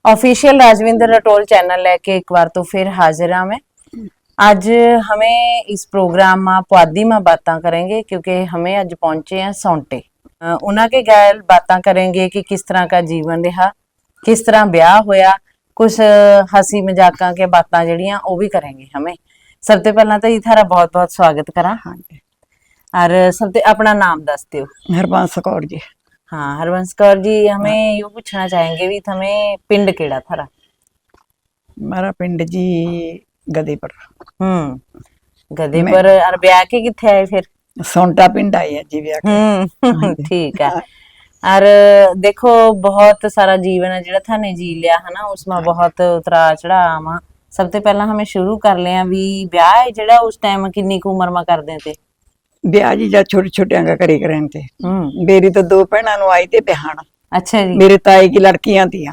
Official Rajvinder Rathore channel लेके एक बार तो फिर हाजिर हाँ मैं। आज हमें इस प्रोग्राम में पुआधी में बातें करेंगे क्योंकि हमें आज पहुंचे हैं सौंटे। उन्हां के गैल बातें करेंगे कि किस तरह का जीवन रहा, किस तरह ब्याह होया, कुछ हंसी मजाका के बातें जड़ियां वो भी करेंगे हमें। सबसे पहला तो ये थारा बहुत बहुत स्वागत करा। हाँ जी। और सबसे अपना नाम दस दो। हरबंस कौर जी। हाँ हरबंस कौर जी, हमें यो पूछना चाहेंगे भी थमें पिंड केड़ा थारा? मेरा पिंड जी गदेपुर। गदेपुर। और ब्याह के किथे आए फिर? सोंटा पिंड आई है जी ब्याह के। ठीक है। और देखो बहुत सारा जीवन है जेड़ा थाने जी लिया है ना, उसमें बहुत उतरा चढ़ाव। सबसे पहला हमें शुरू कर लिया भी ब्याह है जेड़ा उस टाइम किन्नी की उम्र में कर देते? ब्याह जी जा छोटे छोटे का करे करें थे। मेरी तो दो भैन आई थे ब्याहन। अच्छा जी। मेरे ताए की लड़कियां थी।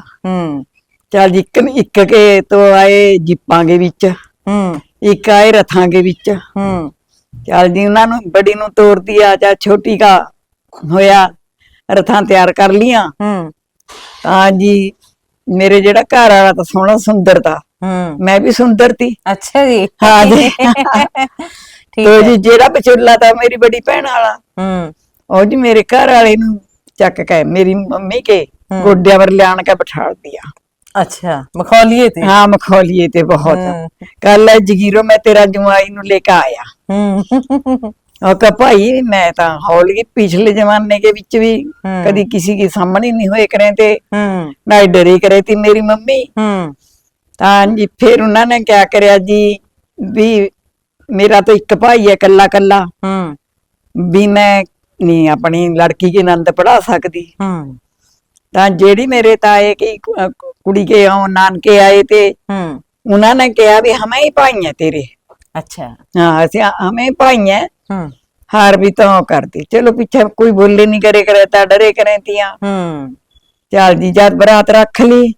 चल जी इक के तो आए जिप्पा के विच, एक आए रथा के विच। चल जी उन्होंने बड़ी नु तोड़ दिया, चाहे छोटी का होया रथा तैयार कर लिया। हाँ जी मेरे जेड़ा घर वाला तो सोहना सुंदर था, मैं भी सुंदर थी। अच्छा जी। हाँ जी। तो जी जेड़ा बचोला था मेरी बड़ी भैन वाला, और जी मेरे घर वाले नु चक के मेरी मम्मी के गोड्या पर लियान के बैठा दिया। अच्छा मखौलिए थे? हाँ मखौलिए थे बहुत। कल जगीरो मैं तेरा जमाई नु लेके आया। और कहा भाई मैं तो हौल की पिछले जमाने के विच भी कभी किसी के सामने नहीं हुए करे थे, ना डरे करे थी मेरी मम्मी। हाँ जी फिर उन्होंने क्या करया जी भी मेरा तो एक भाई है कला कला, भी मैं नहीं अपनी लड़की की नंद पढ़ा सकती। तां जेड़ी मेरे ताए की कुड़ी के नानके आए थे, उन्होंने कहा भी हमें ही भाई है तेरे। अच्छा हाँ ऐसे हमें भाई है। हार भी तो कर दी। चलो पीछे कोई बोले नहीं करे करे डरे करे तिया। चल जी जब बरात रख ली,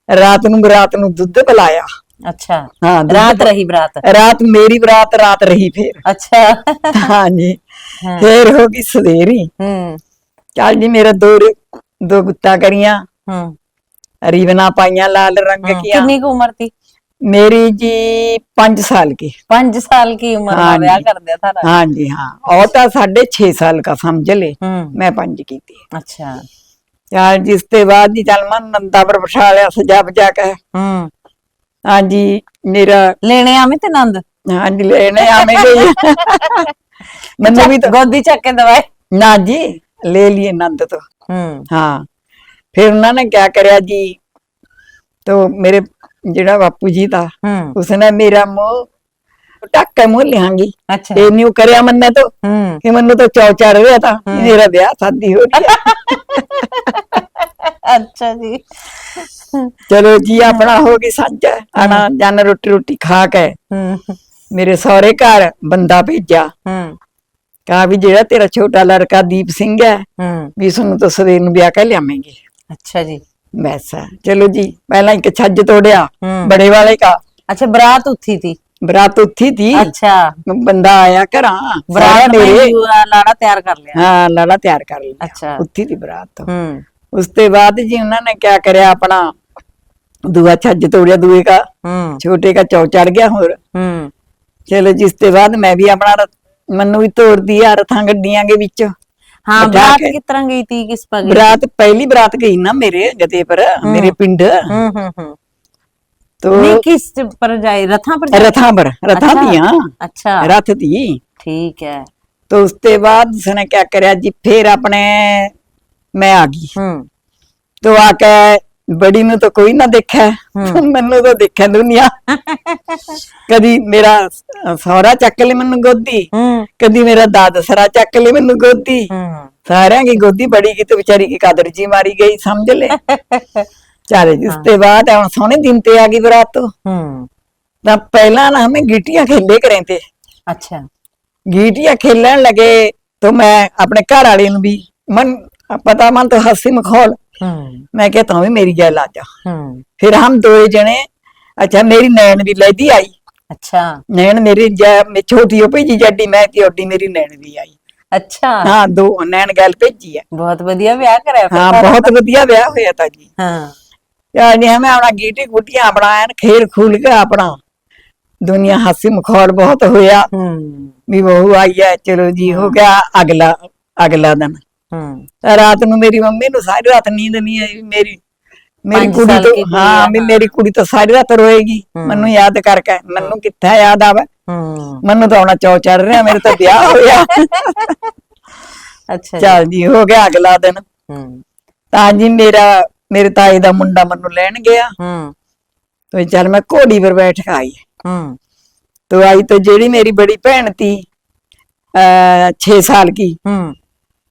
रात नु दुध पिलाया। अच्छा हाँ रात रही बरात? रात मेरी बरात रात रही फिर। अच्छा हाँ जी। फिर होगी सवेरी। चल जी मेरा दो गुत्ता करिया, रिबना पाइया लाल रंग किया। कितनी की उम्र थी? मेरी जी 5 साल की। 5 साल की उम्र में ब्याह कर दिया था? हाँ जी हाँ। और तो 6.5 साल का समझ ले, मैं 5 की थी। अच्छा यार जिसके बाद जी चल मन नंदा पर बिठा लिया सजा बजा के। हाँ जी मेरा लेने आवे थे नंद? हाँ जी लेने आवे गई। मैंने भी तो गोदी चक के दवाए ना जी ले लिए नंद तो। हाँ फिर उन्होंने क्या करया जी, तो मेरे जेड़ा बापू जी था उसने मेरा मुंह ढक के मुंह लियांगी। अच्छा ये न्यू करया मन्ने तो कि मन्ने तो चौ चढ़ रहा था मेरा ब्याह शादी हो रही है। अच्छा जी। चलो जी अपना हो गई साझा आना जाना रोटी रोटी खा के मेरे सौरे घर बंदा भेजा, कहा भी जेड़ा तेरा छोटा लड़का दीप सिंह है भी उसनु तो सवेर नु ब्याह के लियावेंगे। अच्छा जी वैसा चलो जी पहला एक छज तोड़िया बड़े वाले का। अच्छा बरात उठी थी? बरात उठी थी। अच्छा बंदा आया घर बरात मेरे लाड़ा तैयार कर लिया? हाँ लाड़ा तैयार कर लिया। अच्छा उठी थी बरात तो उसके बाद जी उन्होंने क्या करया अपना दुआ छज तोड़िया दुए का, छोटे का चौ चढ़ गया। होर चलो जिसके बाद मैं भी अपना मनु भी तोड़ दिया रथा गड्डियां के विच। हाँ बरात किस तरह गई थी? किस पर बरात पहली बरात गई ना मेरे गदे पर मेरे पिंड। तो नहीं किस पर जाए? रथा पर? रथा पर रथा दिया। अच्छा रथ दी। ठीक है। तो उसके बाद उसने क्या करया जी फिर अपने मैं आ गई। तो आके बड़ी नु तो कोई ना देखा, मैनू तो देखा दुनिया। कदी मेरा सौरा चक ले मैनू गोदी, कदी मेरा दादसरा चक ले मैनू गोदी। सारे की गोदी बड़ी की तो बेचारी की कादर जी मारी गई समझ ले। चल जिसके बाद सोने दिन ते आ गई बरात। तो पहला ना हमें गीटियां खेले करे थे। अच्छा गीटियां खेलन लगे तो मैं अपने घर वाले भी मन पता मन तो हंसी मखौल, मैं क्या तू भी मेरी गैल आ जा। फिर हम दो जने अच्छा मेरी नैन भी लेदी आई। अच्छा नैन मेरी छोटी हो भेजी जाडी मैं थी ओडी मेरी नैन भी आई। अच्छा हाँ दो नैन गैल भेजी है। बहुत वधिया ब्याह कराया। हाँ बहुत वधिया ब्याह होया था जी। हाँ यार नहीं हमें अपना गीटी गुटियां अपना है ना खेल खूल के अपना दुनिया हंसी मखौल बहुत होया भी बहू आई है चलो जी हो गया अगला अगला दिन रात ਨੂੰ ਮੇਰੀ ਮੰਮੀ ਨੂੰ ਸਾਰੀ ਰਾਤ ਨੀਂਦ ਨਹੀਂ ਆਈ ਮੇਰੀ ਮੇਰੀ ਪੰਜ ਕੁੜੀ ਸਾਲ ਤੋਂ की गुड़िया, ਹਾਂ ਵੀ ਮੇਰੀ ਕੁੜੀ ਤਾਂ ਸਾਰੀ ਰਾਤ ਰੋਏਗੀ ਮੈਨੂੰ ਯਾਦ ਕਰਕੇ ਮੈਨੂੰ ਕਿੱਥੇ ਯਾਦ ਆਵੇ ਮੈਨੂੰ ਤਾਂ ਆਉਣਾ ਚੌ ਚੜ ਰਿਹਾ ਮੇਰੇ ਤਾਂ ਵਿਆਹ ਹੋਇਆ अच्छा ਚੱਲ ਜੀ ਹੋ ਗਿਆ ਅਗਲਾ ਦਿਨ ਤਾਂ ਜੀ ਮੇਰੇ ਤਾਏ ਦਾ ਮੁੰਡਾ ਮੈਨੂੰ ਲੈਣ ਗਿਆ तो चल मैं घोड़ी पर बैठ के आई तो आई तो जेड़ी मेरी बड़ी भैन थी 6 साल की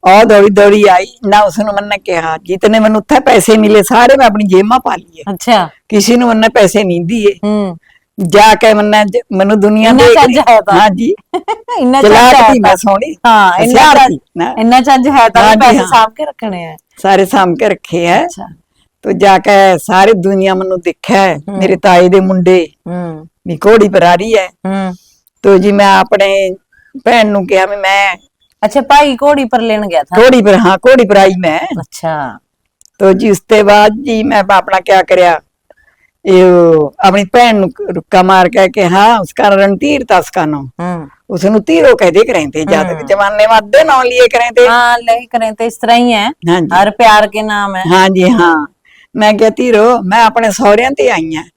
और दौड़ी दौड़ी आई ना उसने मैंने कहा जितने मैंने उत्थे पैसे मिले सारे मैं अपनी जेब में पा लिए अच्छा किसी ने मैंने पैसे नहीं दिए जाके मैंने दुनिया इन्ना देख चज्ज ली। है तो। हाँ जी इन्ना चलाक चज्ज है थी मैं तो। सोनी हाँ होशियार थी ना। इन्ना चज्ज है तो हाँ जी, पैसे हाँ। साहब के रखने हैं सारे साम के रखे है अच्छा तो जाके सारी दुनिया मैंने देखा है मेरे ताए दे मुंडे भी घोड़ी पर आ रही है तो जी मैं अपने भैन नु कहा मैं अच्छा भाई घोड़ी पर लेने गया था घोड़ी पर हाँ घोड़ी पर आई मैं अच्छा तो जी उसके बाद जी मैं अपना क्या करया ये अपनी भैन नु रुक्का मार के हाँ उसका रणधीर था उसका नाम उसनु तीरो कहते करे थे ज्यादा के जमाने में अद्धे नाम लिए करे थे हाँ ले करें तो इस तरह ही है हाँ जी हर प्यार के नाम है हाँ जी हाँ मैं क्या तीरो मैं अपने सौरियां ते आई हैं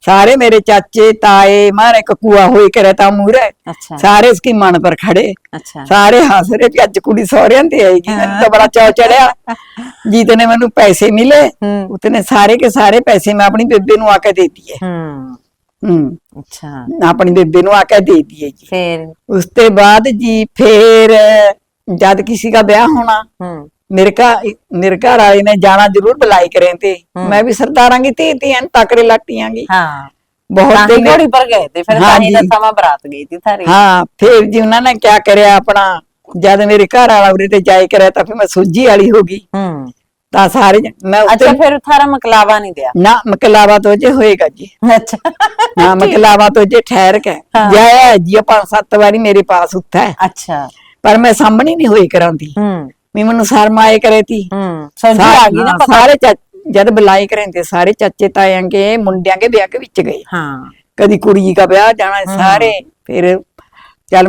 सारे मेरे चाचे ताए मारे ककुआ होई करे ता मूरे अच्छा सारे उसकी मन पर खड़े अच्छा सारे हंस रहे कि अज कुड़ी सौरियां ते आएगी मैंने तो बड़ा चाव चढ़िया जितने मैंने पैसे मिले उतने सारे के सारे पैसे मैं अपनी बेबे नु आके दे दिए अच्छा अपनी बेबे नु आके दे दिए जी फिर उसके बाद जी फिर जब किसी का ब्याह होना मेरे घर वाले ने जाना जरूर बुलाई करे थे मैं भी सरदारा की धी तकड़े लाटियां की हाँ बहुत ताही दिन घोड़ी पर गए थे फिर हाँ ताही जी। दसवां बारात गई थी थारी हाँ फिर जी उन्होंने क्या करया अपना जब मेरे घर वाला उरे ते जाए करे तो फिर मैं सूजी वाली होगी ता सारे मैं अच्छा फिर थारा मकलावा नहीं दिया ना मकलावा तो जे होएगा जी अच्छा हाँ मकलावा तो जे ठहर के हाँ। जाया जी 5-7 बारी मेरे पास उत्था है अच्छा पर मैं सामने नहीं होई करांदी मैं मनु शर्म आए करे थी समझ आ गई ना हाँ, पता सारे जद बुलाए करे थे सारे चाचे ताया के मुंडिया के ब्याह के विच गए हाँ कदी कुड़ी का ब्याह जाना सारे फिर चल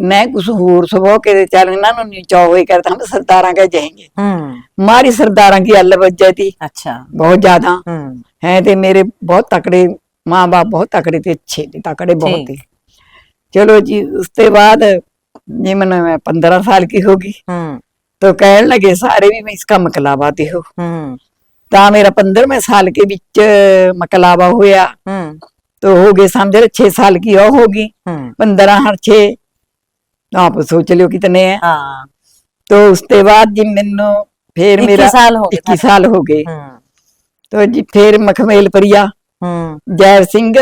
मैं कुछ होर स्वभाव के चल इन्हों नी चौ होई करता हम सरदारा के जाएंगे हमारी सरदारा की अल बज जाती अच्छा बहुत ज्यादा है ते मेरे बहुत तकड़े माँ बाप बहुत तकड़े थे अच्छे थे तकड़े बहुत थे चलो जी उसके बाद जी मैं 15 साल की होगी तो कहने लगे सारे भी मैं इसका मकलावा दे हो ता मेरा 15वें साल के बिच मकलावा होया तो हो गए समझ 6 साल की और होगी 15 हर 6 आप सोच लियो कितने हैं हाँ तो उसके बाद जी मैनू फिर 21 मेरा साल हो गए 21 साल हो गए तो जी फिर मखमेल परिया जैर सिंह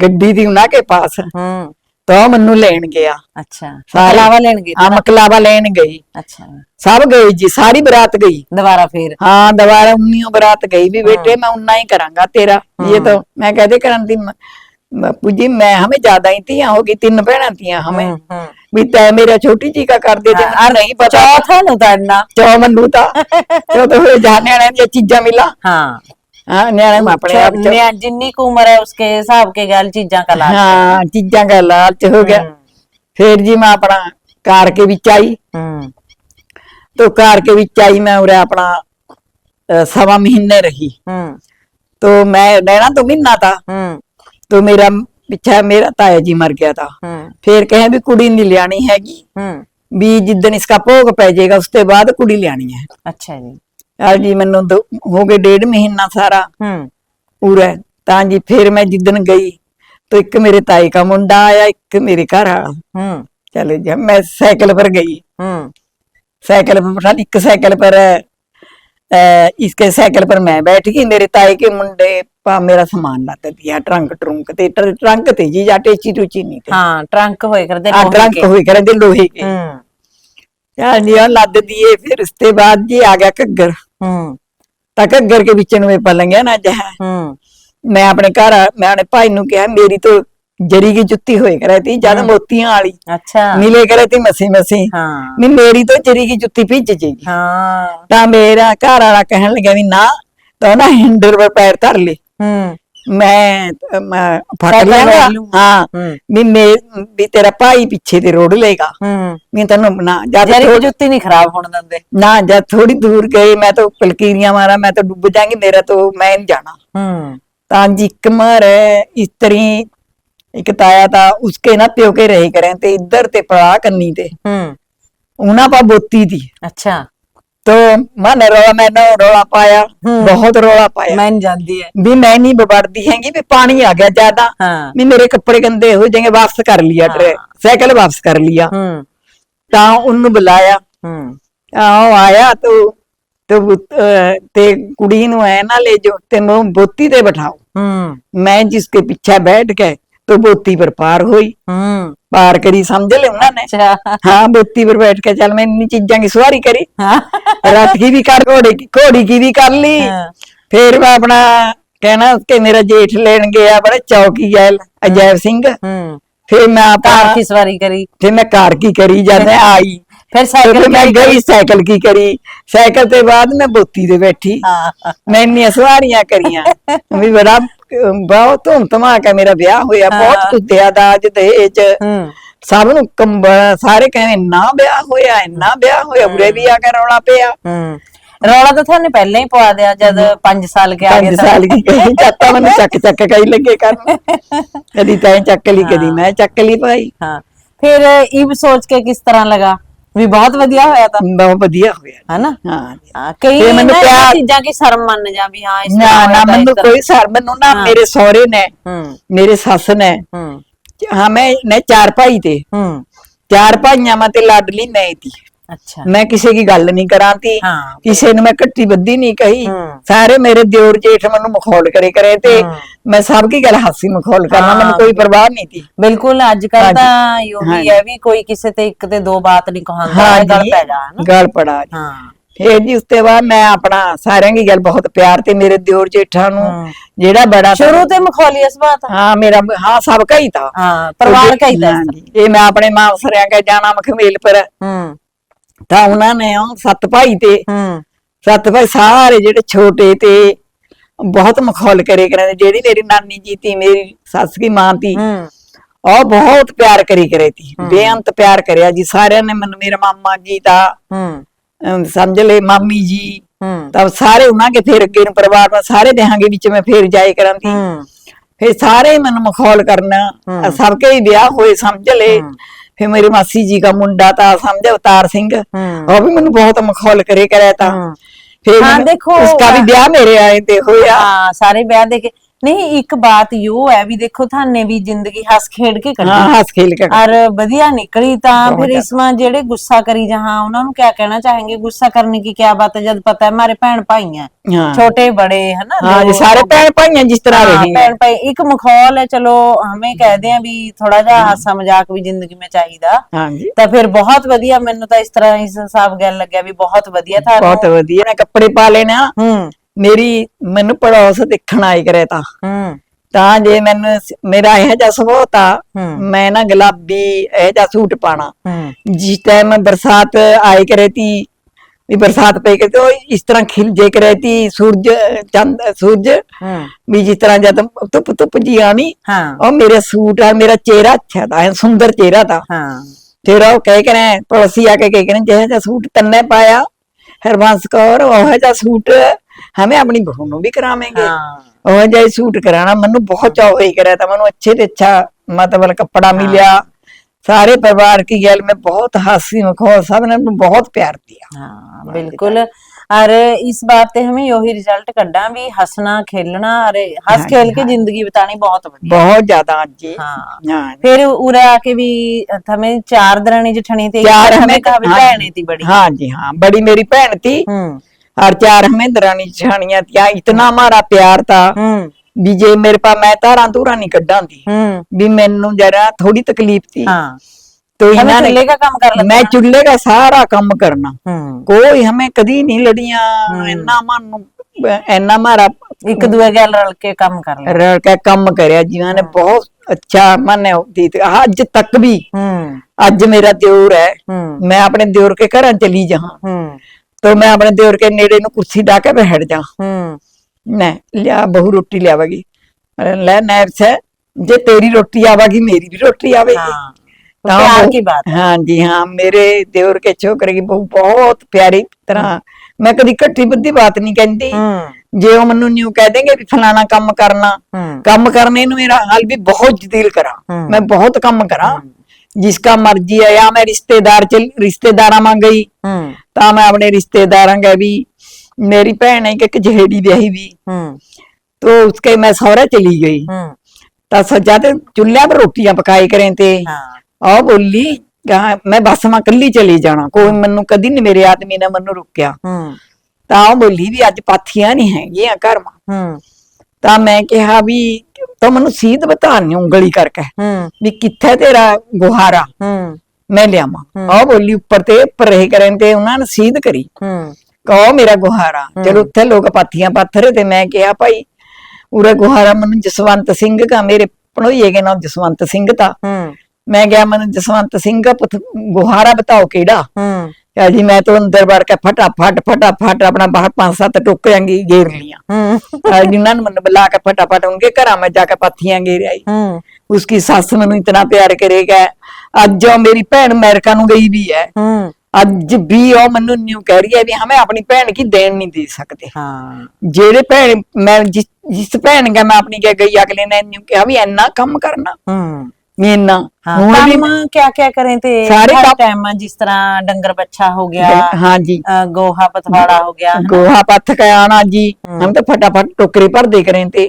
गड्डी थी उन्हा के पास तो मनु लेन गया अच्छा सारे- मकलावा लेने गई हाँ मकलावा लेन गई अच्छा सब गई जी सारी बरात गई दोबारा फिर हाँ दोबारा 19 बरात गई भी बेटे मैं उन्ना ही करांगा तेरा ये तो मैं कहते करन दी बापू जी मैं हमें ज्यादा ही थी होगी 3 बहना थी हमें भी तय मेरा छोटी जी का कर दे नहीं पता चौथा नु तड़ना चौ मनु था चौ तो फिर जाने आने चीजा मिला हाँ हाँ न्याणे में अपने आप च- जिन्नी की उम्र है उसके हिसाब के गल चीजा का लाभ हाँ चीजा का लालच हो गया फिर जी मैं अपना कार के बिच आई तो कार के बिच आई मैं उरे अपना 1.25 महीने रही तो मैं रहना तो महीना था तो मेरा पीछे मेरा ताया जी मर गया था फिर कहे भी कुड़ी नहीं लियानी हैगी भी जिदन इसका भोग पै जाएगा उसके बाद कुड़ी लियानी है अच्छा जी यार जी मैनू तो हो गए 1.5 महीना सारा पूरा ता जी फिर मैं जिदन गई तो एक मेरे ताई का मुंडा आया एक मेरे घर आया चलो जी मैं साइकिल पर गई साइकिल पर बैठा एक साइकिल पर इसके साइकिल पर मैं बैठ गई मेरे ताई के मुंडे पा मेरा सामान लाते दिया ट्रंक ट्रुंक ते ट्रंक थे जी या टेची टूची नहीं थे हाँ ट्रंक होए कर दे ट्रंक हुई करे दे लोहे के यार जी लद दिए फिर उसके बाद जी आ गया घग्गर ता घग्गर के बीच में पलंग है ना जहा मैं अपने घर मैं अपने भाई नु कहा मेरी तो जरी की जुत्ती होए करे थी जद मोतियां वाली अच्छा मिले करे थी मसी मसी हाँ नहीं मेरी तो जरी की जुत्ती भीज जाएगी हाँ ता मेरा घर वाला कहने लगा भी ना तो ना हैंडल पर पैर धर ले, मैं फट साइकिल लिया रोक लूं। हाँ भी तेरा भाई पीछे ते रोड लेगा, मैं तेन ना जरी की जुत्ती नहीं खराब होने देंदे। ना जब थोड़ी दूर गए मैं तो पलकीरियां मारा, मैं तो डूब जाएंगी, मेरा तो मैं नहीं जाना। तांजी कमर इस तरह एक ताया था, उसके ना प्योके रहे करें ते इधर ते पड़ा कन्नी ते उन्हां पा बोती थी। अच्छा। तो मैंने मैंने रोला पाया, बहुत रोला पाया, मैं नहीं जानती है भी मैं नहीं बबाड़ती हैगी, भी पानी आ गया ज्यादा, भी मेरे कपड़े गंदे हो जाएंगे, वापस कर लिया साइकिल वापस कर लिया। ता उन्हें बुलाया, आया तो ते कुड़ी नु है ना ले जो ते बोती ते बैठाओ, मैं जिसके पीछे बैठ के तो बोती पर पार हुई, पार करी समझ ले उन्होंने। हाँ बोती पर बैठ के चल मैं इन चीजा की सवारी करी, रथ की भी कर, घोड़ी की भी कर ली। फिर मैं अपना कहना उसके मेरा जेठ लेन गया बड़ा चौकी गैल अजैब सिंह, फिर मैं कार की सवारी करी, फिर मैं कार की करी जब मैं आई, फिर साइकिल मैं गई साइकिल की करी, साइकिल के बाद मैं बोती ते बैठी। मैं इन्नी सवारियां करियां भी बड़ा बहुत धूम धमाका मेरा ब्याह होया, बहुत कुछ दिया दाज दहेज सब नु कंबल, सारे कहे इन्ना ब्याह होया, इन्ना ब्याह होया, बुरे भी आके रौला पिया। रौला तो थाने पहले ही पवा दिया जब 5 साल के आगे 5 साल की कही चाहता मैंने चक कई लगे कर कदी तय चक ली कदी मैं चक ली भाई। हाँ फिर इब सोच के किस तरह लगा भी बहुत ਵਧੀਆ ਹੋਇਆ ਤਾਂ? ਬਹੁਤ ਵਧੀਆ ਹੋਇਆ है ना। हाँ कई ਮੈਨੂੰ ਪਿਆਰ चीजां की शर्म मान जा भी हाँ इस ना ना ਮੈਨੂੰ कोई शर्म ਮੈਨੂੰ ना मेरे सौरे ने मेरे सस ने हाँ मैं 4 भाई थे, 4 भाइयां मैं ते लाडली मैं थी। अच्छा। मैं किसी की गल नहीं कराती, किसी ने मैं कट्टी बद्दी नहीं कही, सारे मेरे दियोर जेठ मैनू मखौल करे ते मैं सबकी गल हासी मखौल करना, मैनू कोई परवाह नहीं थी। बिल्कुल अजकल ता यो भी है भी कोई किसी ते एक ते 2 बात नहीं कहंदा, गल पै जा ना गल पड़ा। फिर जी उसके बाद मैं अपना सारे की गल बहुत प्यार ते मेरे दियोर जेठा नू जेड़ा बड़ा शुरू ते मखौली स्वभाव था। हाँ मेरा हाँ सबका ही था, परिवार का ही था। ये मैं अपने मावसरिया के जाना मखमेल पर ਤਾਂ ਉਹਨਾਂ ਨੇ 7 ਭਾਈ ਤੇ 7 ਭਾਈ ਸਾਰੇ ਜਿਹੜੇ ਛੋਟੇ ਤੇ ਬਹੁਤ ਮਖੌਲ ਕਰੇ ਕਰਦੇ, ਜਿਹੜੀ ਮੇਰੀ ਨਾਨੀ ਜੀ ਤੀ ਮੇਰੀ ਸੱਸ ਦੀ ਮਾਂ ਤੀ ਉਹ ਬਹੁਤ ਪਿਆਰ ਕਰੀ ਕਰੇ ਤੀ, ਬੇਅੰਤ ਪਿਆਰ ਕਰਿਆ ਜੀ ਸਾਰਿਆਂ ਨੇ ਮੈਨੂੰ, ਮੇਰਾ ਮਾਮਾ ਜੀ ਦਾ ਸਮਝ ਲੈ ਮਾਮੀ ਜੀ ਤਾਂ ਸਾਰੇ ਉਹਨਾਂ ਕੇ ਫਿਰ ਅੱਗੇ ਨੂੰ ਪਰਿਵਾਰ में ਸਾਰੇ ਦੇਹਾਂ ਦੇ ਵਿੱਚ ਮੈਂ ਫਿਰ ਜਾਏ ਕਰਾਂਦੀ, ਫਿਰ ਸਾਰੇ ਮੈਨੂੰ ਮਖੌਲ ਕਰਨਾ, सबके ही ब्याह होए समझ ले। फिर मेरी मासी जी का मुंडा था समझे अवतार सिंह, वो भी मैंने बहुत मखौल करे कराया था। फिर हाँ, देखो उसका भी ब्याह मेरे आए थे होया। सारे ब्याह देखे नहीं। एक बात यो है भी देखो थाने भी जिंदगी हस खेड के कटी, हस खेल के और बढ़िया निकली ता फिर इसमें जेड़े गुस्सा करी जहां उन्हां नु क्या कहना चाहेंगे? गुस्सा करने की क्या बात है जब पता है हमारे भैन भाई हैं, छोटे बड़े है ना। हाँ जी सारे भैन भाई हैं जिस तरह रही भैन भाई एक मखौल है, चलो हमें कहते हैं भी थोड़ा जा हासा मजाक भी जिंदगी में चाहिदा। हाँ जी तो फिर बहुत बढ़िया, मैनू तो इस तरह इस हिसाब गल लग्या भी बहुत बढ़िया था, बहुत बढ़िया। कपड़े पा लेना मेरी मैनू पड़ोस देखण आए करे ਤਾਂ ਜੇ ਮੈਨੂੰ ਮੇਰਾ ਇਹ ਜਿਹਾ ਸੁਭਾਅ ਤਾਂ ਮੈਂ ਨਾ ਗੁਲਾਬੀ ਇਹ ਜਿਹਾ ਸੂਟ ਪਾਣਾ, ਜਿਸ ਟਾਈਮ बरसात आए करे थी भी बरसात पे के तो इस तरह खिल जे करे थी सूरज चंद सूरज भी जिस तरह जब धुप धुप जी आनी और मेरे सूट और मेरा चेहरा अच्छा था, सुंदर चेहरा था। फिर वो कह करे पड़ोसी आके कह करे जह सूट तन्ने पाया हरबंस कौर वह जा सूट हमें अपनी बहू नु भी करावेंगे, वह जा सूट कराना। मनु बहुत चाव ही करा था, मनु अच्छे से अच्छा मतलब कपड़ा मिलिया, सारे परिवार की गैल में बहुत हासी मखौल, सब ने बहुत प्यार दिया। बिल्कुल। और इस बात ते हमें यही रिजल्ट कड्डा भी हंसना खेलना, अरे हंस खेल के जिंदगी बितानी बहुत बढ़िया, बहुत ज्यादा जी। फिर उरे आके भी हमें 4 दरानी जेठानी थी, 4 हमें कहा बहन थी बड़ी। हाँ जी हाँ बड़ी मेरी बहन थी और 4 हमें दरानी जेठानियां थी। इतना हमारा प्यार था भी जे मेरे पास मैं तारा तूरा नहीं कड्डा थी भी मैनू जरा थोड़ी तकलीफ थी तो इन्होंने चूल्हे का काम कर लेना, मैं चूल्हे का सारा काम करना, कोई हमें कदी नहीं लड़िया, इन्ना मन इन्ना हमारा एक दूसरे गैल रल के काम कर ले, रल के काम करया जिन्होंने बहुत अच्छा मन होती थी। आज तक भी आज मेरा दियोर है, मैं अपने दियोर के घर चली जा तो मैं अपने दियोर के नेड़े नु कुर्सी डाके बैठ जा मैं लिया बहू रोटी लियावेगी, ले नैब से जे तेरी रोटी आवेगी मेरी भी रोटी आवेगी। हाँ, तो हाँ, प्यार वो- की बात है। हाँ जी हाँ, मेरे देवर के छोकरे की बहू बहुत प्यारी तरह, मैं कभी कट्ठी बुद्धि बात नहीं कहती। जे वो मनु न्यू कह देंगे भी फलाना काम करना, काम करने ਨੂੰ मेरा हाल भी बहुत दिल करा, मैं बहुत काम करा, जिसका मर्जी है। या मैं रिश्तेदार में गई तो मैं अपने रिश्तेदार गए भी, मेरी भैन है कि जहेड़ी ब्याही भी, तो उसके मैं सौरा चली गई तो सजा ते चूल्हा पर रोटियां पकाई करें थे। और बोली कहा मैं बस में कली चली जाना, कोई मनु कदी नहीं मेरे आदमी ने मनु रुकया। ਤਾਂ बोली भी अज पाथियां नहीं है घर में, ਤਾਂ मैं कहा भी तो मनु सीध बता उंगली करके भी किथे तेरा गुहारा मैं लियावा। और बोली ऊपर ते ऊपर रह करें ते उन्होंने सीध करी कहो मेरा गुहारा। चलो उत्थे लोग पाथियां पाथरे ते मैं कहा भाई उरे गुहारा मनु जसवंत सिंह का, मेरे भणोइये के नाम जसवंत सिंह था। मैं गया मनु जसवंत सिंह का गुहारा बताओ केड़ा। क्या जी मैं तो अंदर बढ़ के फटाफट अपना बाहर 5-7 टोकरियां घेर लिया। जिन्होंने मन बुला के फटाफट उनके घर में जाके पाथियां घेर आई। उसकी सस मैनू इतना प्यार करेगा। अज जो मेरी भैन अमेरिका नु गई भी है, अज भी वो मनु न्यू कह रही है भी हमें अपनी भैन की देन नहीं दे सकते। जेड़े भैन मैं जिस भैन का मैं अपनी क्या गई, अगले ने न्यू कहा भी इन्ना कम करना मीना काम क्या क्या करें थे सारे टाइम, जिस तरह डंगर बच्चा हो गया, हाँ जी, गोहा पथवाड़ा हो गया, गोहा पथ के आना जी, हम तो फटाफट टोकरी भर दे करें थे,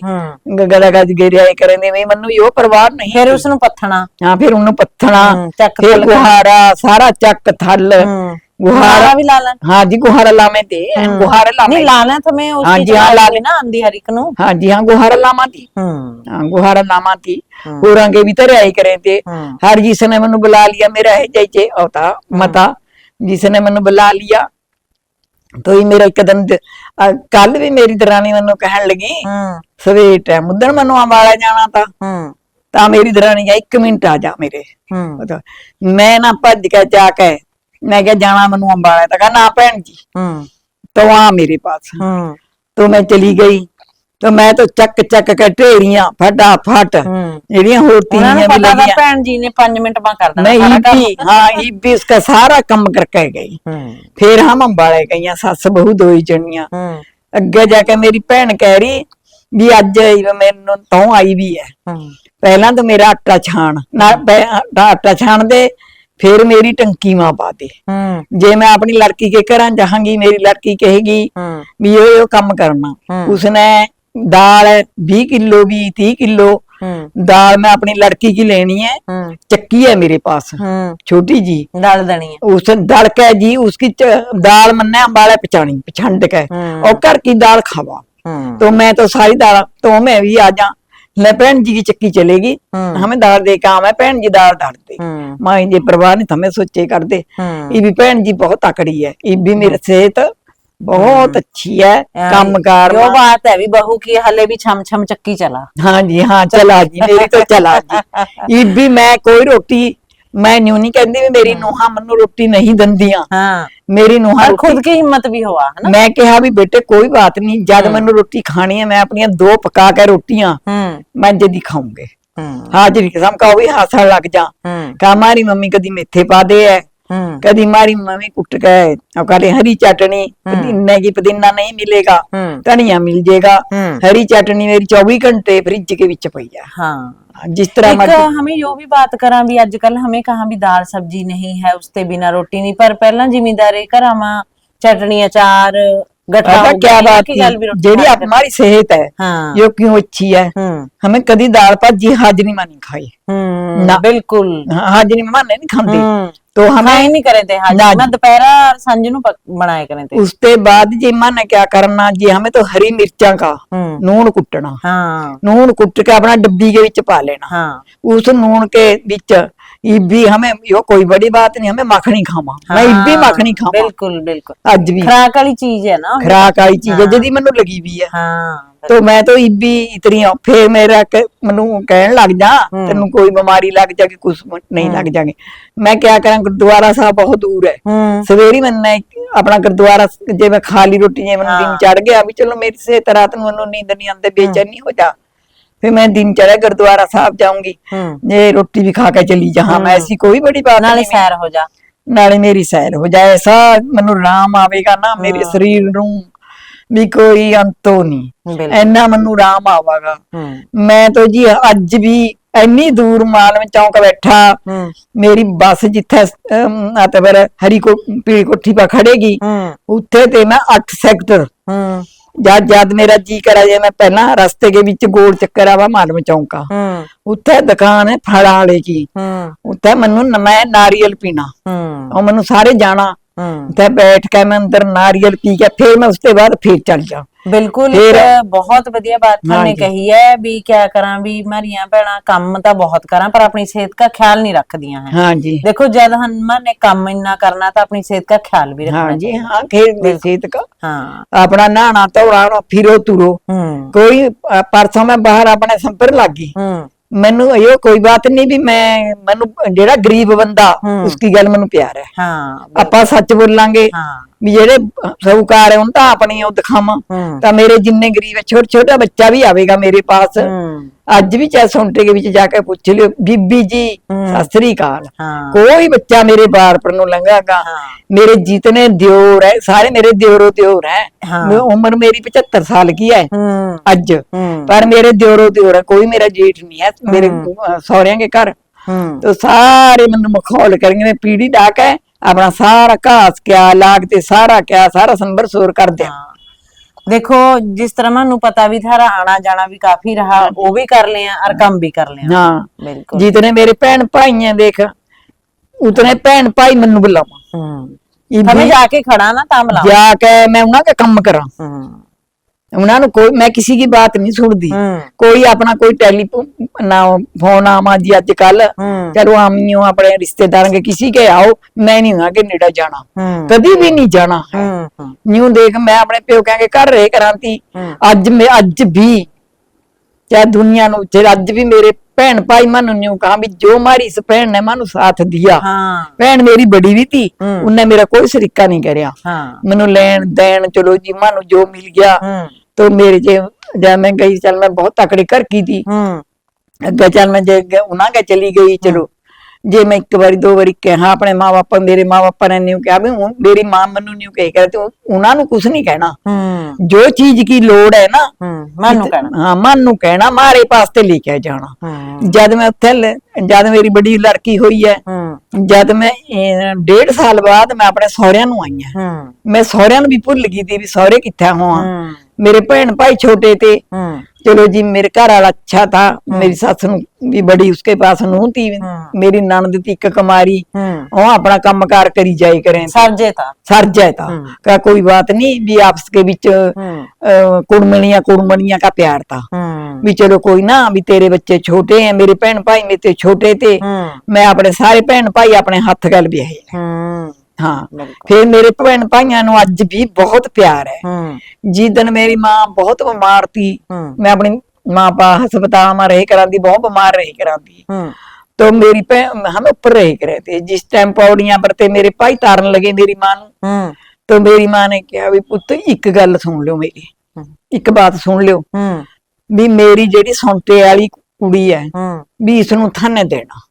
गदा गज गेरिया करें थे, मनु यो परवाह नहीं। फिर उसनु पत्थना, हाँ फिर उन्हें पत्थना, फिर गुहारा सारा चक थल गुहारा भी लाला। हाँ जी गुहारा लामे थे, गुहारा लामे नहीं लाना तो मैं हाँ जी हाँ लाले ना आंधी हरिक नु। हाँ जी हाँ गुहारा लामा थी, हाँ गुहारा लामा थी। पूरा के भी तरह आई करे थे। हर जिसने मनु बुला लिया मेरा है जैसे होता मता, जिसने मनु बुला लिया तो ही मेरा एक दिन कल भी मेरी दरानी मनु कहन लगी सवेरे टाइम उधर मनु अंबाला जाना था, ता मेरी दरानी का 1 मिनट आ जा मेरे। मैं ना भज के जाके मैं क्या जाना मनु अंबाला, तो कहा ना भैन जी तो वहां मेरे पास। तो मैं चली गई तो मैं तो चक के ढेरियां फटाफट जेड़ियां होती भैन जी ने 5 मिनट में कर देना नहीं भी, हाँ भी उसका सारा कम करके गई। फिर हम अंबाले गई सस बहू 2 ही जनियां। अगे जाके मेरी भैन कह रही भी अज मेनू तो आई भी है, पहला तो मेरा आटा छान ना आटा छान दे, फिर मेरी टंकी मां पा दे। जे मैं अपनी लड़की के घर जाऊंगी मेरी लड़की कहेगी भी यो काम करना। उसने दाल 20 किलो भी 30 किलो दाल मैं अपनी लड़की की लेनी है, चक्की है मेरे पास छोटी जी दाल दनी है, उस दड़ के जी उसकी दाल मन्ने अंबाले पिछानी पिछंड के और घर की दाल खावा। तो मैं तो सारी दाल तो मैं भी आ जा ले भैन जी की चक्की चलेगी, हमें दाल दे काम है भैन जी दाल डाल दे। मां जी परवाह नहीं हमें सोचे कर दे। ये भी भैन जी बहुत तकड़ी है, ये भी मेरी सेहत बहुत अच्छी है, कामकार। वो बात है भी बहू की हले भी छम छम चक्की चला। हाँ जी हाँ चला जी मेरी तो चला जी। ये भी मैं कोई रोटी मैं न्यू नहीं कहती मेरी नूहा मनु रोटी नहीं दंदियां। हाँ। मेरी नूहा खुद की हिम्मत भी हुआ है ना। मैं कहा भी बेटे कोई बात नहीं, जब मैनू रोटी खानी है मैं अपनी 2 पका के रोटियां मैं जदी खाऊंगे हाजिरी कसम का भी हासा लग जा। कहा हमारी मम्मी कदी मेथे पा दे है, कदी हमारी मम्मी कुट के कहते हरी चटनी पुदीने की, पुदीना नहीं मिलेगा धनिया मिल जाएगा, हरी चटनी मेरी 24 घंटे फ्रिज के विच पई है। हाँ। जिस तरह हमें यो भी बात करा भी अजकल हमें कहा भी दाल सब्जी नहीं है उसते बिना रोटी नहीं, पर पहला जिम्मेदारी घरा में चटनी अचार गठा क्या बात जेडी हमारी सेहत है हाँ। यो क्यों अच्छी है। हमें कदी दाल भाजी हाजरी में नहीं खाई ना बिल्कुल हाजरी में नहीं खाते तो हमें नहीं करे थे हाजरी दोपहरा संज नु बनाए करे थे। उसके बाद जी मन क्या करना जी हमें तो हरी मिर्चा का नून कुटना। हाँ। नून कुट के अपना डब्बी के विच पा लेना। हाँ। उस नून के विच भी हमें यो कोई बड़ी बात नहीं, हमें मखनी खावा। हाँ। मैं इब्बी मखनी खावा। बिल्कुल बिल्कुल अज भी खुराक वाली चीज है ना, खुराक वाली चीज है जदी मैनू लगी भी है। हाँ। तो मैं तो इबी इतनी फिर मनु कहन लग जा तेन कोई बीमारी लग जाएगी कुछ नहीं लग जाएगी। मैं क्या करा, गुरुद्वारा साहब बहुत दूर है, सवेरी मैंने अपना गुरुद्वारा जे मैं खा ली रोटी, जे मैं दिन चढ़ गया भी चलो मेरी से रात में नींद नहीं आते, बेचैनी हो जा, फिर मैं दिन चढ़े गुरुद्वारा साहब जाऊंगी, ये रोटी भी खा के चली जा, मैं ऐसी कोई बड़ी बात नाले सैर हो जा, नाले मेरी सैर हो जाए, ऐसा मनु राम आवेगा ना मेरे शरीर नू भी कोई अंतो नहीं, इन्ना मनु राम आवागा। मैं तो जी अज भी इन्नी दूर मालम चौक बैठा, मेरी बस जिथे हरी पीली कोठी पर खड़ेगी उत्थे ते मैं 8 सेक्टर जद जद मेरा जी करा जे मैं पहला रास्ते के बिच गोल चक्कर आवा मालम चौका, उत्थे दुकान है फल वाले की, उत्थे मनु मैं नारियल पीना और मनु सारे जाना, उत्थे बैठ के मैं अंदर नारियल पी के फिर मैं उसके बाद फिर चल जा। बिल्कुल बहुत वधिया बात तुमने कही है भी क्या करा भी मारिया भैणा काम तो बहुत करा पर अपनी सेहत का ख्याल नहीं रखदिया हैं। हाँ जी, देखो जब हनुमान ने काम इन्ना करना तो अपनी सेहत का ख्याल भी रखना। हाँ जी, हाँ सेहत का, हाँ अपना नहाना धोना फिरो तुरो, कोई परसों मैं बाहर अपने संपर लागी, मैनू यो कोई बात नहीं भी मैं मैनू जेड़ा गरीब बंदा उसकी गल मैनू प्यार है, हाँ ਆਪਾਂ सच बोलांगे भी जेड़े साहूकार है उन तां अपनी ਉਹ ਦਿਖਾਵਾਂ ਤਾਂ ਮੇਰੇ ਜਿੰਨੇ ਗਰੀਬ है, छोटा छोटा बच्चा भी आवेगा मेरे पास, ਅੱਜ भी चाहे सुनटे के बीच जाके पूछ लियो बीबी जी सत श्री अकाल, कोई बच्चा मेरे बार पर नु लंघागा, मेरे जितने दियोर है सारे मेरे दियोरो दियोर है, उम्र मेरी 75 साल की है अज, पर मेरे दियोरो दियोर है, कोई मेरा जेठ नहीं है मेरे सौरिया के घर, तो सारे मैनू मखौल करेंगे, मैं पीढ़ी डाक है अपना सारा घास क्या लागते सारा क्या सारा संबर सोर कर दिया। देखो जिस तरह मैनू पता भी थारा आना जाना भी काफी रहा, वो भी कर लिया और काम भी कर लिया। हाँ बिल्कुल, जितने मेरे भैन भाई हैं देख उतने भैन भाई मैनू बुलावा, हमें जाके खड़ा ना ता बुलावा, जाके मैं उन्हां का काम करा, उन्होंने कोई मैं किसी की बात नहीं सुनती, कोई अपना कोई टेलीफोन ना फोन आवा जी अजकल चलो आमी हो अपने रिश्तेदार के किसी के आओ, मैं नहीं आगे नेड़ा जाना, कभी भी नहीं जाना है। न्यू देख मैं अपने प्योकिया के घर रहे कराती, अज भी चाहे दुनिया नु अज भी मेरे भैन भाई मानू न्यू कहा भी जो हमारी इस भैन ने मानू साथ दिया, भैन मेरी बड़ी भी थी, उन्हें मेरा कोई सरीका नहीं करया, मैनू लेन देन चलो जी मानू जो मिल गया, तो मेरे जब मैं गई चल मैं बहुत तकड़ी घर की थी, अगे चल मैं जे उन्हें चली गई चलो, जे मैं एक बारी दो बारी कहा अपने माँ बापा मेरे माँ बापा ने न्यू कहा भी मेरी मां मनु न्यू कह कर, तो उन्होंने कुछ नहीं कहना, जो चीज की लोड़ है ना मानू कहना, हाँ मानू कहना मारे पास ते लेके जाना। जद मैं उत्थे जद मेरी बड़ी लड़की हुई है, जद मैं 1.5 साल बाद मैं अपने सौरिया नु आई है, मैं सौरिया नु भी भुल गई थी भी सौरे किथे हो, मेरे भैन भाई छोटे थे, चलो जी मेरे घर वाला अच्छा था, मेरी सस भी बड़ी उसके पास नूह थी, मेरी ननद थी एक कुमारी, वो अपना काम कार करी जाए करें, सर जाए था का कोई बात नहीं भी आपस के बीच कुड़मनिया का प्यार था, भी चलो कोई ना भी तेरे बच्चे छोटे हैं, मेरे भैन भाई मेरे छोटे थे, मैं अपने सारे भैन भाई अपने हाथ गल ब्याहे। हाँ फिर मेरे भैन भाइयों नु अज भी बहुत प्यार है। जिदन मेरी मां बहुत बीमार थी, मैं अपनी मां पा हस्पताल में रह करा दी, बहुत बीमार रह करा दी, तो मेरी हम ऊपर रह करे थे, जिस टाइम पौड़ियां पर ते मेरे भाई तारन लगे मेरी मां नु, तो मेरी मां ने कहा भी पुत्त एक गल सुन लियो, मेरी एक बात सुन लियो भी मेरी जेड़ी सौंटे वाली कुड़ी है भी इसनू थाने देना,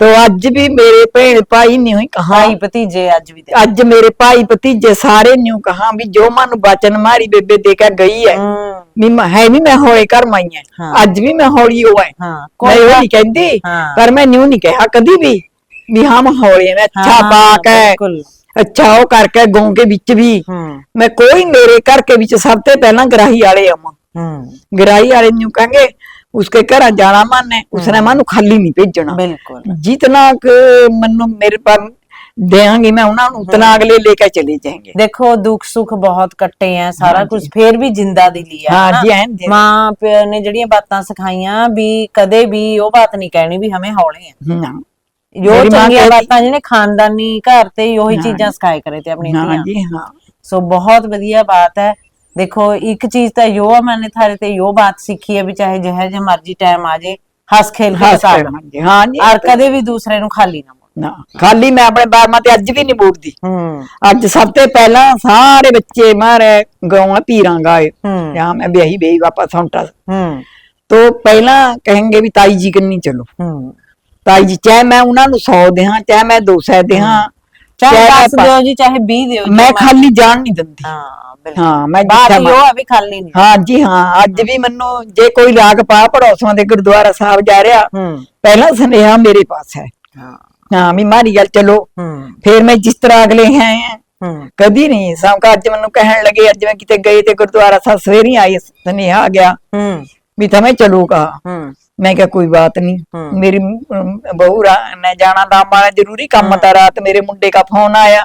तो अज भी मेरे भैन भाई नहीं कहा भतीजे अज मेरे भाई भतीजे सारे न्यू कहा भी जो मन वचन मारी बेबे दे के गई है भी मैं हौले घर माई है, अज भी मैं हौली हो है, मैं वो नहीं कहती, पर मैं न्यू नहीं कहा कदी भी हम हौले में अच्छा पा के अच्छा वो करके गांव के बिच भी मैं कोई मेरे घर के बिच सबसे पहला गराही वाले आवा, गराही वाले न्यू कहेंगे उसके घर जाना माने उसने मानू खाली नहीं भेजना, जितना मनु मेरे पास देंगी मैं उन्होंने उतना अगले लेकर चले जाएंगे। देखो दुख सुख बहुत कट्टे हैं सारा कुछ, फिर भी जिंदा दिली है, मां प्यो ने जड़ियां बातां सिखाइयां भी कदे भी वो बात नहीं कहनी भी हमें हौले हैं, जो चंगियां बातां जिन्हें खानदानी घर ते ओही चीजां सिखाए करे थे अपनी, सो बहुत वधिया बात है। देखो एक चीज तो यो है, मैंने थारे ते यो बात सीखी है भी चाहे जहे मर्जी टाइम आ जाए हंस खेल के ਹੱਸ बिता ਕੇ लो। ਹਾਂਜੀ ਹਾਂ ਜੀ और कदे भी दूसरे नु खाली ना मोड़। ਨਾ ਖਾਲੀ ਮੈਂ ਆਪਣੇ ਬਾਰਮਾਂ ਤੇ ਅੱਜ ਵੀ ਨਹੀਂ ਬੋਲਦੀ। हम्म ਅੱਜ ਸਭ ਤੋਂ ਪਹਿਲਾਂ ਸਾਰੇ ਬੱਚੇ ਮਾਰੇ ਗਾਉਂ ਪੀਰਾਂ ਗਾਏ हम्म यहाँ मैं ब्याही बेही वापस सौंटा हम्म तो पहला कहेंगे भी ताई जी कन्नी चलो हम्म ताई जी चाहे मैं उन्होंने 100 देहां चाहे मैं 200 देहां चाहे चाहे 10 मैं दियो जी चाहे 20 दियो जी, मैं खाली जान नहीं दिंदी हाँ बिल्कुल हाँ मैं बात जिथे यो है भी खाली नहीं। हाँ जी हाँ अज भी मनो जे कोई राग पा पड़ोसों के गुरुद्वारा साहब जा रहा पहला स्नेहा मेरे पास है हाँ हाँ भी मारी गल चलो फिर मैं जिस तरह अगले हैं कदी नहीं सब अज मैनू कहन लगे अज मैं किते गए ते गुरुद्वारा साहब सवेरे आई स्नेहा आ गया भी तमें चलूगा मैं क्या कोई बात नहीं मेरी बहू ने जाना दाम वाला जरूरी काम था रात मेरे मुंडे का फोन आया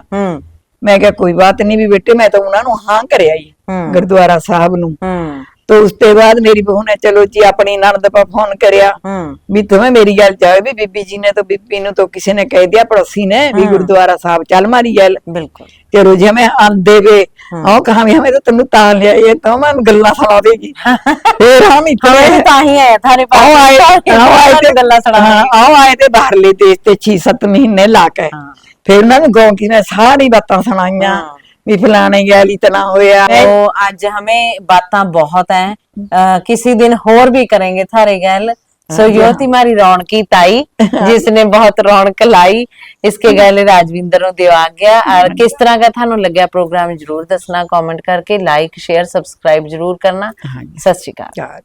मैं क्या कोई बात नहीं भी बेटे मैं तो उन्होंने हाँ कर आई गुरुद्वारा साहब नू तो उसके बाद मेरी बहू ने चलो जी अपनी ननद पर फोन करया भी तुम्हें मेरी गल जाए भी बीबी जी ने तो बीबी नु तो किसी ने कह दिया पड़ोसी ने भी गुरुद्वारा साहब चल मारी गल बिल्कुल चलो जी हमें आंदे वे आओ कहा भी हमें तो तेन ताल लिया ये तो मैं गल्ला सुना देगी फिर हम इतने ताही आया थारे आओ आए थे गल्ला सुना आओ आए थे बाहरले देश ते 6-7 महीने ला के फिर उन्होंने गाँव की ने सारी बातें सुनाइया भी फलाने गैल इतना होया तो आज हमें बातें बहुत हैं, किसी दिन और भी करेंगे थारे गैल। सो यो थी हमारी रौनकी ताई जिसने बहुत रौनक लाई। इसके गैल राजविंदर देवा गया। और किस तरह का थानू लग्या प्रोग्राम जरूर दसना, कमेंट करके लाइक शेयर सब्सक्राइब जरूर करना। सत श्री अकाल।